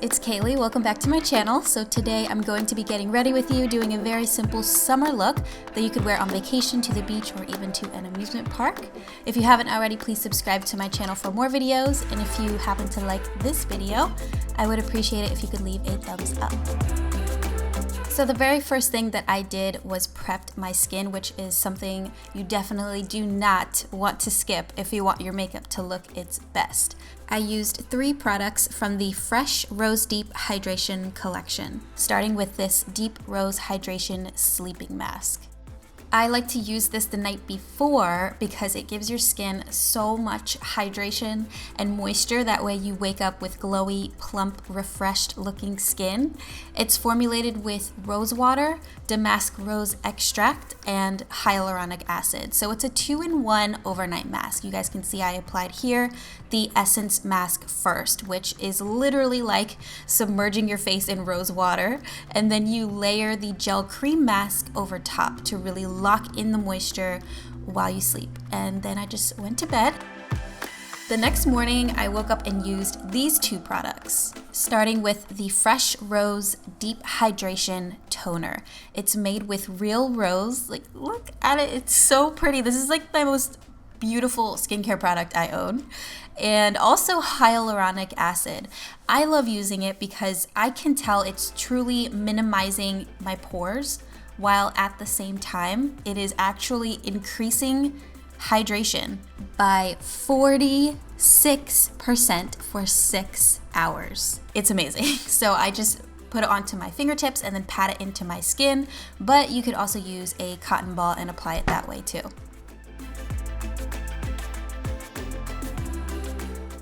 it's Kayleigh. Welcome back to my channel. So today I'm going to be getting ready with you, doing a very simple summer look that you could wear on vacation, to the beach, or even to an amusement park. If you haven't already, please subscribe to my channel for more videos. And if you happen to like this video, I would appreciate it if you could leave a thumbs up. So the very first thing that I did was prepped my skin, which is something you definitely do not want to skip if you want your makeup to look its best. I used 3 products from the Fresh Rose Deep Hydration collection, starting with this Deep Rose Hydration Sleeping Mask. I like to use this the night before because it gives your skin so much hydration and moisture. That way you wake up with glowy, plump, refreshed looking skin. It's formulated with rose water, damask rose extract, and hyaluronic acid. So it's a 2-in-1 overnight mask. You guys can see I applied here the Essence Mask first, which is literally like submerging your face in rose water. And then you layer the gel cream mask over top to really lock in the moisture while you sleep. And then I just went to bed. The next morning, I woke up and used these 2 products, starting with the Fresh Rose Deep Hydration Toner. It's made with real rose. Like, look at it, it's so pretty. This is like the most beautiful skincare product I own. And also hyaluronic acid. I love using it because I can tell it's truly minimizing my pores, while at the same time, it is actually increasing hydration by 46% for 6 hours. It's amazing. So I just put it onto my fingertips and then pat it into my skin, but you could also use a cotton ball and apply it that way too.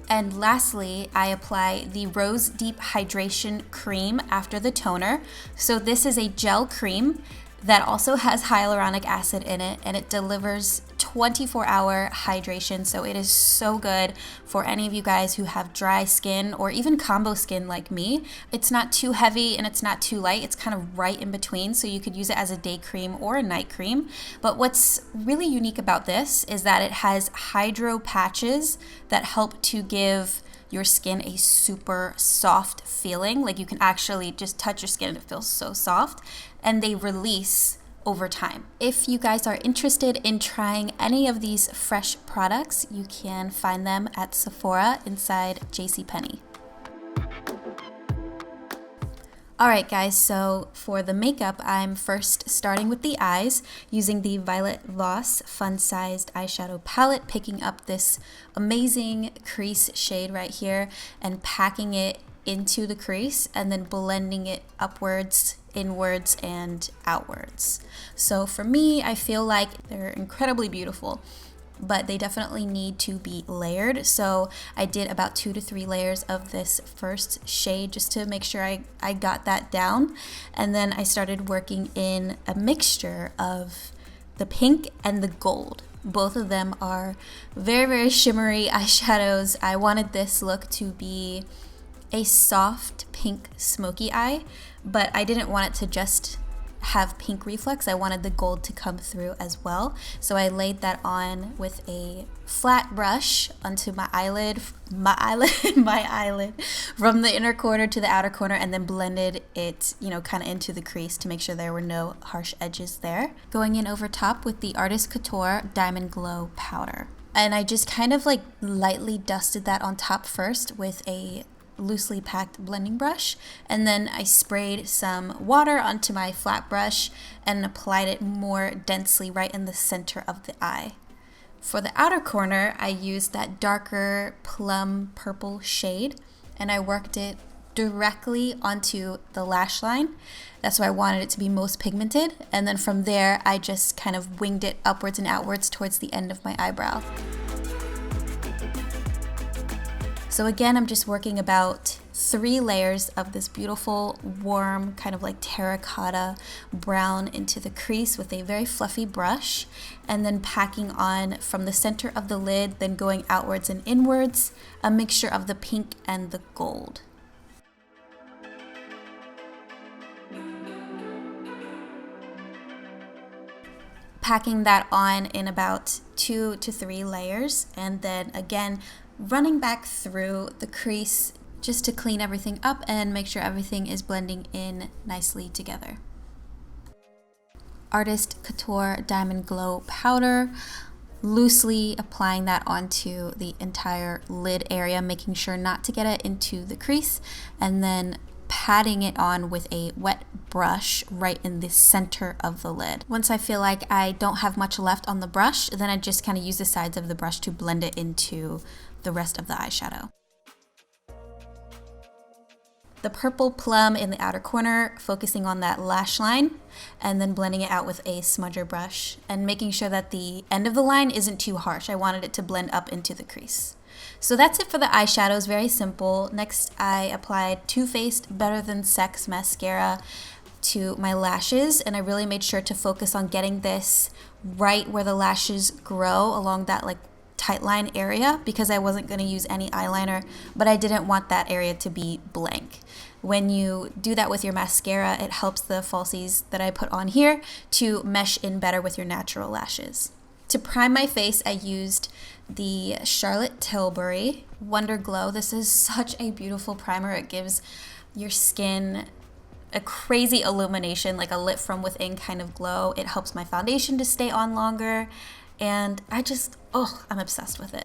And lastly, I apply the Rose Deep Hydration Cream after the toner. So this is a gel cream that also has hyaluronic acid in it, and it delivers 24-hour hydration. So it is so good for any of you guys who have dry skin or even combo skin like me. It's not too heavy and it's not too light. It's kind of right in between, so you could use it as a day cream or a night cream. But what's really unique about this is that it has hydro patches that help to give your skin a super soft feeling. Like, you can actually just touch your skin and it feels so soft, and they release over time. If you guys are interested in trying any of these fresh products, you can find them at Sephora inside JCPenney. Alright guys, so for the makeup, I'm first starting with the eyes using the Violet Voss Fun Sized Eyeshadow Palette, picking up this amazing crease shade right here and packing it into the crease and then blending it upwards, inwards, and outwards. So for me, I feel like they're incredibly beautiful, but they definitely need to be layered. So I did about 2 to 3 layers of this first shade just to make sure I got that down. And then I started working in a mixture of the pink and the gold. Both of them are very, very shimmery eyeshadows. I wanted this look to be a soft pink smoky eye, but I didn't want it to just have pink reflex. I wanted the gold to come through as well. So I laid that on with a flat brush onto my eyelid from the inner corner to the outer corner, and then blended it, kind of into the crease to make sure there were no harsh edges there. Going in over top with the Artist Couture Diamond Glow powder. And I just kind of like lightly dusted that on top first with a loosely packed blending brush, and then I sprayed some water onto my flat brush and applied it more densely right in the center of the eye. For the outer corner, I used that darker plum purple shade, and I worked it directly onto the lash line. That's why I wanted it to be most pigmented, and then from there I just kind of winged it upwards and outwards towards the end of my eyebrow. So again, I'm just working about 3 layers of this beautiful, warm, kind of like terracotta brown into the crease with a very fluffy brush, and then packing on from the center of the lid, then going outwards and inwards, a mixture of the pink and the gold. Packing that on in about 2 to 3 layers, and then again running back through the crease just to clean everything up and make sure everything is blending in nicely together. Artist Couture Diamond Glow Powder, loosely applying that onto the entire lid area, making sure not to get it into the crease, and then patting it on with a wet brush right in the center of the lid. Once I feel like I don't have much left on the brush, then I just kind of use the sides of the brush to blend it into the rest of the eyeshadow. The purple plum in the outer corner, focusing on that lash line, and then blending it out with a smudger brush and making sure that the end of the line isn't too harsh. I wanted it to blend up into the crease. So that's it for the eyeshadows, very simple. Next, I applied Too Faced Better Than Sex mascara to my lashes, and I really made sure to focus on getting this right where the lashes grow along that like tight line area, because I wasn't going to use any eyeliner, but I didn't want that area to be blank. When you do that with your mascara, it helps the falsies that I put on here to mesh in better with your natural lashes. To prime my face, I used the Charlotte Tilbury Wonderglow. This is such a beautiful primer. It gives your skin a crazy illumination, like a lit from within kind of glow. It helps my foundation to stay on longer, and I'm obsessed with it.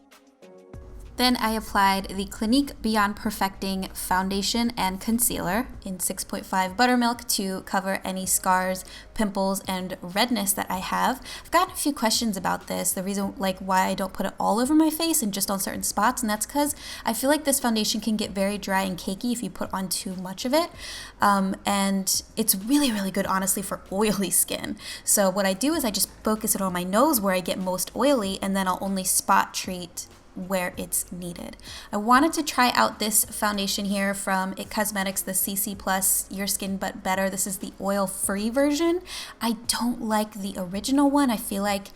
Then I applied the Clinique Beyond Perfecting Foundation and Concealer in 6.5 Buttermilk to cover any scars, pimples, and redness that I have. I've gotten a few questions about this, the reason like why I don't put it all over my face and just on certain spots, and that's because I feel like this foundation can get very dry and cakey if you put on too much of it, and it's really, really good, honestly, for oily skin. So what I do is I just focus it on my nose where I get most oily, and then I'll only spot treat where it's needed. I wanted to try out this foundation here from IT Cosmetics, the CC Plus Your Skin But Better. This is the oil-free version. I don't like the original one. I feel like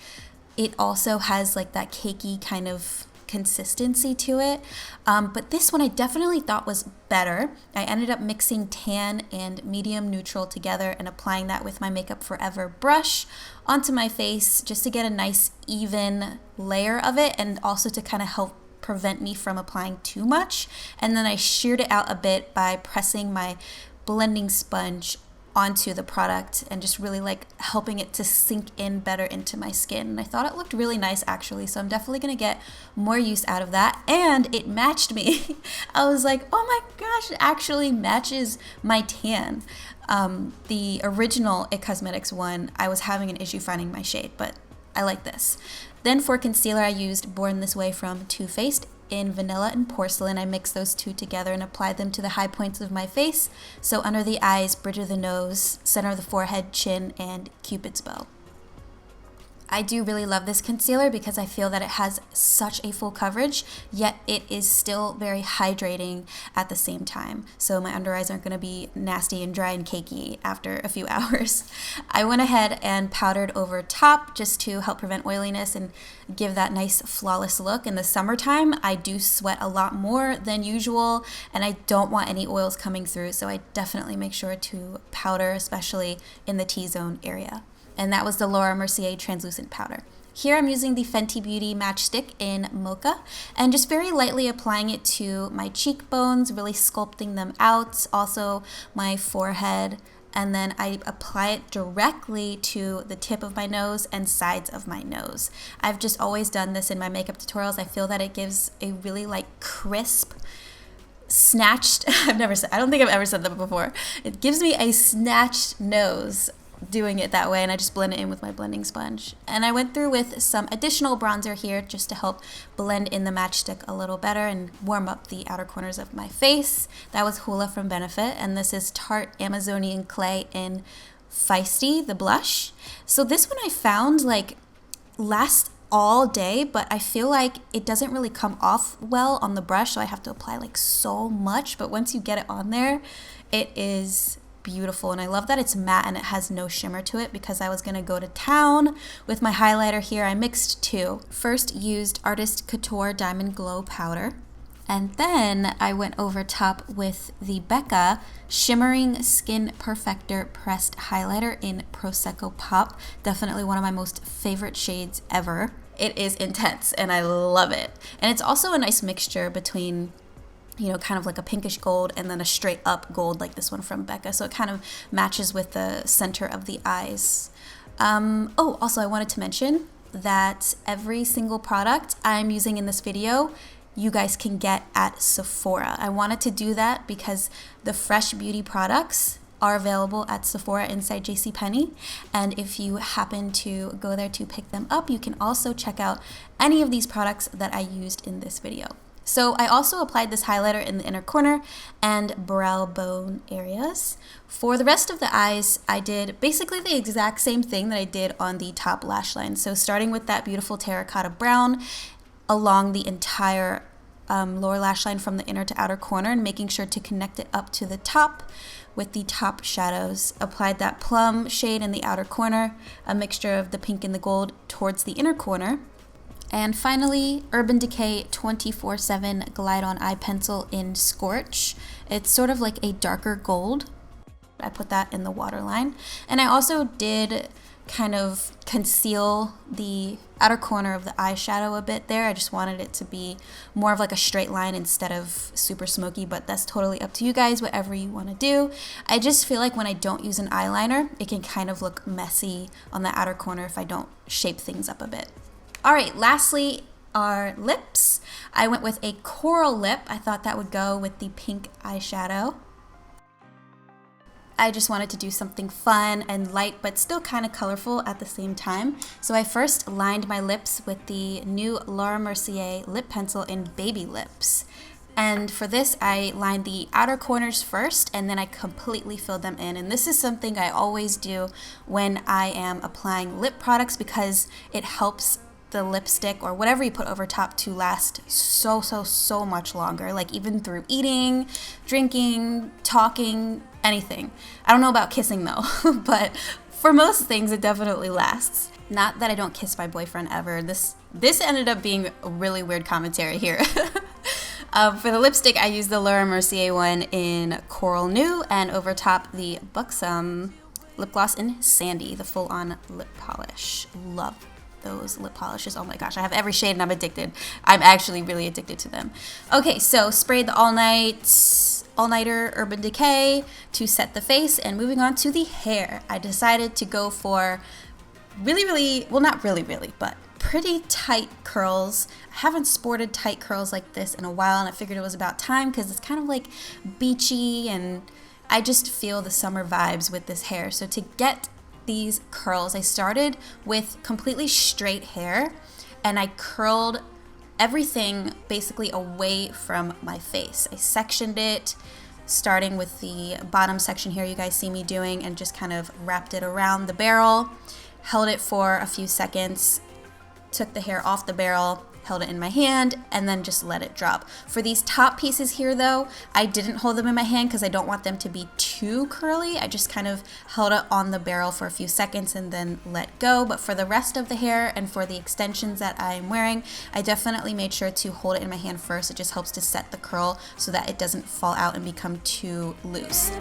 it also has like that cakey kind of consistency to it, but this one I definitely thought was better. I ended up mixing tan and medium neutral together and applying that with my Makeup Forever brush onto my face just to get a nice even layer of it, and also to kind of help prevent me from applying too much. And then I sheared it out a bit by pressing my blending sponge onto the product and just really like helping it to sink in better into my skin. And I thought it looked really nice actually, so I'm definitely gonna get more use out of that. And it matched me. I was like, oh my gosh, it actually matches my tan. The original IT Cosmetics one, I was having an issue finding my shade, but I like this. Then for concealer, I used Born This Way from Too Faced in Vanilla and Porcelain. I mixed those two together and applied them to the high points of my face, so under the eyes, bridge of the nose, center of the forehead, chin, and Cupid's bow. I do really love this concealer because I feel that it has such a full coverage, yet it is still very hydrating at the same time. So my under eyes aren't going to be nasty and dry and cakey after a few hours. I went ahead and powdered over top just to help prevent oiliness and give that nice flawless look. In the summertime, I do sweat a lot more than usual, and I don't want any oils coming through, so I definitely make sure to powder, especially in the T-zone area. And that was the Laura Mercier translucent powder. Here I'm using the Fenty Beauty Matchstick in Mocha and just very lightly applying it to my cheekbones, really sculpting them out, also my forehead, and then I apply it directly to the tip of my nose and sides of my nose. I've just always done this in my makeup tutorials. I feel that it gives a really like crisp, snatched, I don't think I've ever said that before. It gives me a snatched nose doing it that way, and I just blend it in with my blending sponge. And I went through with some additional bronzer here just to help blend in the matchstick a little better and warm up the outer corners of my face. That was Hula from Benefit, and this is Tarte Amazonian Clay in Feisty, the blush. So this one I found like lasts all day, but I feel like it doesn't really come off well on the brush, so I have to apply like so much, but once you get it on there, it is beautiful. And I love that it's matte and it has no shimmer to it, because I was going to go to town with my highlighter here. I mixed two. First used Artist Couture Diamond Glow Powder, and then I went over top with the Becca Shimmering Skin Perfector Pressed Highlighter in Prosecco Pop. Definitely one of my most favorite shades ever. It is intense and I love it. And it's also a nice mixture between you know, kind of like a pinkish gold, and then a straight up gold like this one from Becca. So it kind of matches with the center of the eyes. Oh, also I wanted to mention that every single product I'm using in this video, you guys can get at Sephora. I wanted to do that because the fresh beauty products are available at Sephora inside JCPenney, and if you happen to go there to pick them up, you can also check out any of these products that I used in this video. So I also applied this highlighter in the inner corner and brow bone areas. For the rest of the eyes, I did basically the exact same thing that I did on the top lash line. So starting with that beautiful terracotta brown along the entire lower lash line from the inner to outer corner, and making sure to connect it up to the top with the top shadows. Applied that plum shade in the outer corner, a mixture of the pink and the gold towards the inner corner. And finally, Urban Decay 24/7 Glide On Eye Pencil in Scorch. It's sort of like a darker gold. I put that in the waterline. And I also did kind of conceal the outer corner of the eyeshadow a bit there. I just wanted it to be more of like a straight line instead of super smoky, but that's totally up to you guys, whatever you want to do. I just feel like when I don't use an eyeliner, it can kind of look messy on the outer corner if I don't shape things up a bit. All right, lastly, our lips. I went with a coral lip. I thought that would go with the pink eyeshadow. I just wanted to do something fun and light, but still kind of colorful at the same time. So I first lined my lips with the new Laura Mercier lip pencil in Baby Lips. And for this, I lined the outer corners first, and then I completely filled them in. And this is something I always do when I am applying lip products, because it helps the lipstick or whatever you put over top to last so much longer, like even through eating, drinking, talking, anything. I don't know about kissing though, but for most things it definitely lasts. Not that I don't kiss my boyfriend ever. This ended up being a really weird commentary here. For the lipstick, I used the Laura Mercier one in Coral Nude, and over top the Buxom lip gloss in Sandy, the full-on lip polish. Love those lip polishes. Oh my gosh, I have every shade and I'm addicted. I'm actually really addicted to them. Okay, so sprayed the all-nighter Urban Decay to set the face, and moving on to the hair. I decided to go for not really, but pretty tight curls. I haven't sported tight curls like this in a while, and I figured it was about time because it's kind of like beachy, and I just feel the summer vibes with this hair. So to get these curls, I started with completely straight hair, and I curled everything basically away from my face. I sectioned it, starting with the bottom section here you guys see me doing, and just kind of wrapped it around the barrel, held it for a few seconds, took the hair off the barrel, held it in my hand, and then just let it drop. For these top pieces here though, I didn't hold them in my hand because I don't want them to be too curly. I just kind of held it on the barrel for a few seconds and then let go. But for the rest of the hair and for the extensions that I'm wearing, I definitely made sure to hold it in my hand first. It just helps to set the curl so that it doesn't fall out and become too loose.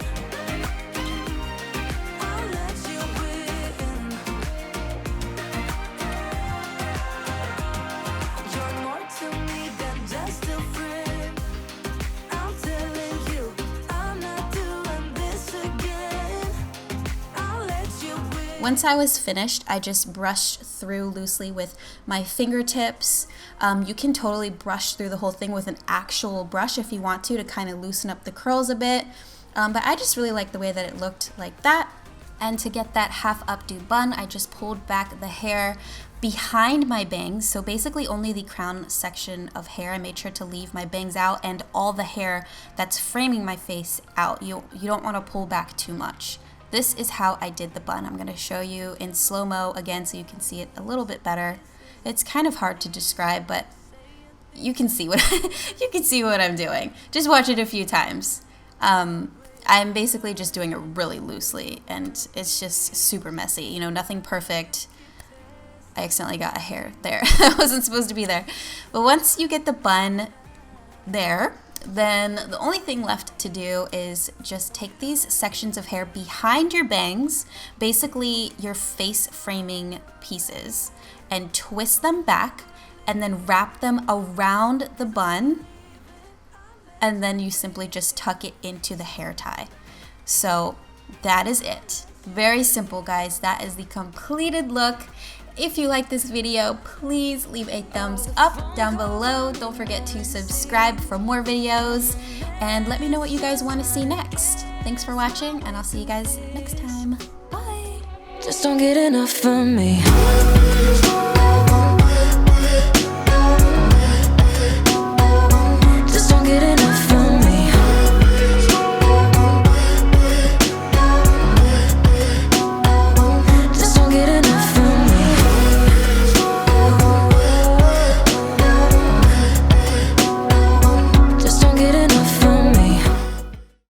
Once I was finished, I just brushed through loosely with my fingertips. You can totally brush through the whole thing with an actual brush if you want to kind of loosen up the curls a bit. But I just really like the way that it looked like that. And to get that half updo bun, I just pulled back the hair behind my bangs. So basically only the crown section of hair. I made sure to leave my bangs out and all the hair that's framing my face out. You don't want to pull back too much. This is how I did the bun. I'm going to show you in slow-mo again so you can see it a little bit better. It's kind of hard to describe, but you can see what you can see what I'm doing. Just watch it a few times. I'm basically just doing it really loosely, and it's just super messy. You know, nothing perfect. I accidentally got a hair there. That wasn't supposed to be there. But once you get the bun there, then the only thing left to do is just take these sections of hair behind your bangs, basically your face framing pieces, and twist them back and then wrap them around the bun and then you simply just tuck it into the hair tie. So that is it. Very simple, guys. That is the completed look. If you like this video, please leave a thumbs up down below. Don't forget to subscribe for more videos, and let me know what you guys want to see next. Thanks for watching, and I'll see you guys next time. Bye! Just don't get enough of me.